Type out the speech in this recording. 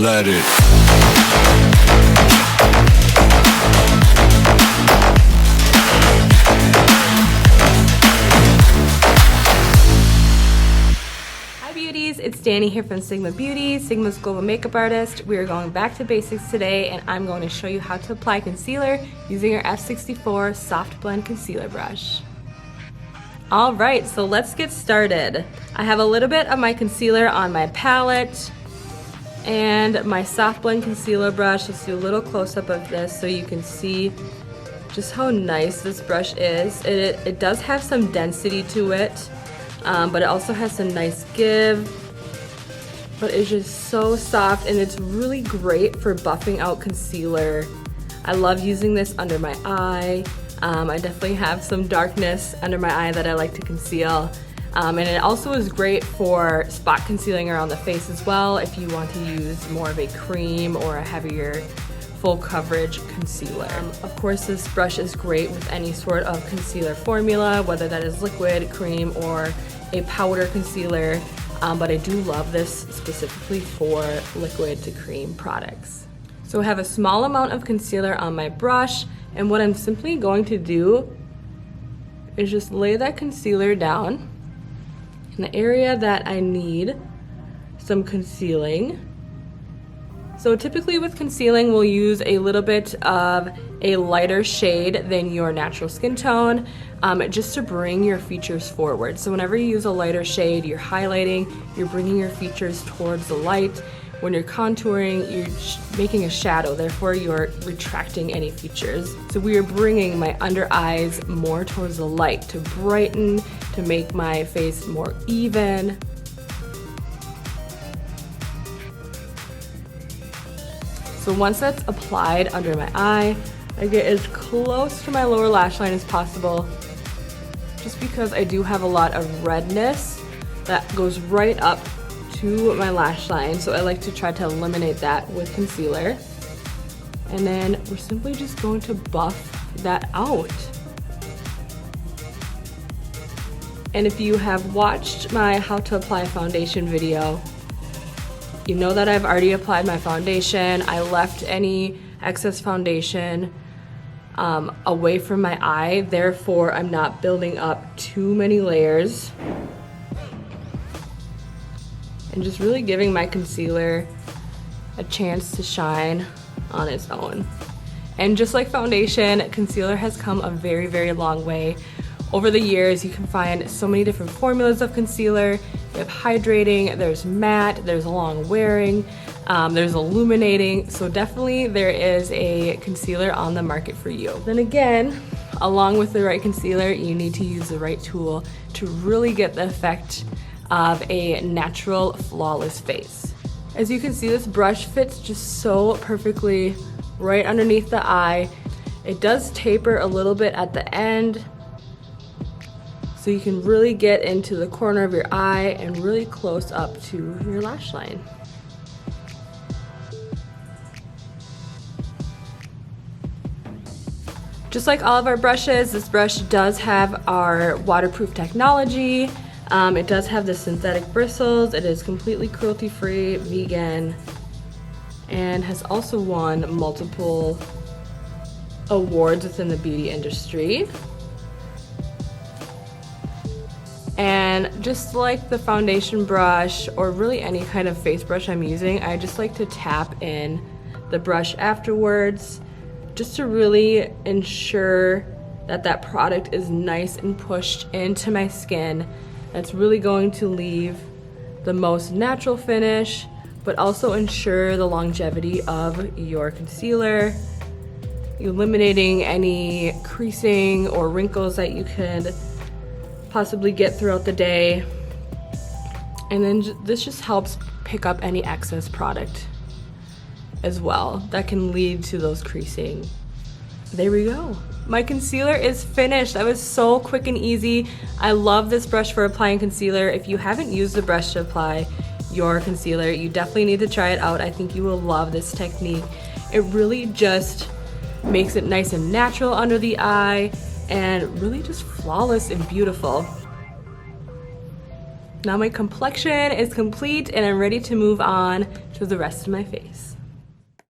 Let it. Hi beauties, it's Dani here from Sigma Beauty, Sigma's global makeup artist. We are going back to basics today and I'm going to show you how to apply concealer using our F64 Soft Blend Concealer Brush. Alright, so let's get started. I have a little bit of my concealer on my palette and my Soft Blend Concealer Brush. Let's do a little close-up of this so you can see just how nice this brush is. It does have some density to it. But it also has some nice give, but it's just so soft and it's really great for buffing out concealer. I love using this under my eye. I definitely have some darkness under my eye that I like to conceal. And it also is great for spot concealing around the face as well if you want to use more of a cream or a heavier full coverage concealer. Of course, this brush is great with any sort of concealer formula, whether that is liquid, cream, or a powder concealer, but I do love this specifically for liquid to cream products. So I have a small amount of concealer on my brush, and what I'm simply going to do is just lay that concealer down in the area that I need some concealing. So typically with concealing, we'll use a little bit of a lighter shade than your natural skin tone, just to bring your features forward. So whenever you use a lighter shade, you're highlighting, you're bringing your features towards the light. When you're contouring, you're making a shadow, therefore you're retracting any features. So we are bringing my under eyes more towards the light to brighten, to make my face more even. So once that's applied under my eye, I get as close to my lower lash line as possible, just because I do have a lot of redness that goes right up to my lash line. So I like to try to eliminate that with concealer. And then we're simply just going to buff that out. And if you have watched my how to apply foundation video, you know that I've already applied my foundation. I left any excess foundation away from my eye, therefore I'm not building up too many layers. And just really giving my concealer a chance to shine on its own. And just like foundation, concealer has come a very, very long way. Over the years, you can find so many different formulas of concealer. You have hydrating, there's matte, there's long wearing, there's illuminating. So definitely there is a concealer on the market for you. Then again, along with the right concealer, you need to use the right tool to really get the effect of a natural, flawless face. As you can see, this brush fits just so perfectly right underneath the eye. It does taper a little bit at the end, so you can really get into the corner of your eye and really close up to your lash line. Just like all of our brushes, this brush does have our waterproof technology. It does have the synthetic bristles. It is completely cruelty-free, vegan, and has also won multiple awards within the beauty industry. And just like the foundation brush or really any kind of face brush I'm using, I just like to tap in the brush afterwards just to really ensure that that product is nice and pushed into my skin. That's really going to leave the most natural finish, but also ensure the longevity of your concealer, eliminating any creasing or wrinkles that you could possibly get throughout the day. And then this just helps pick up any excess product as well that can lead to those creasing. There we go. My concealer is finished. That was so quick and easy. I love this brush for applying concealer. If you haven't used the brush to apply your concealer, you definitely need to try it out. I think you will love this technique. It really just makes it nice and natural under the eye and really just flawless and beautiful. Now my complexion is complete and I'm ready to move on to the rest of my face.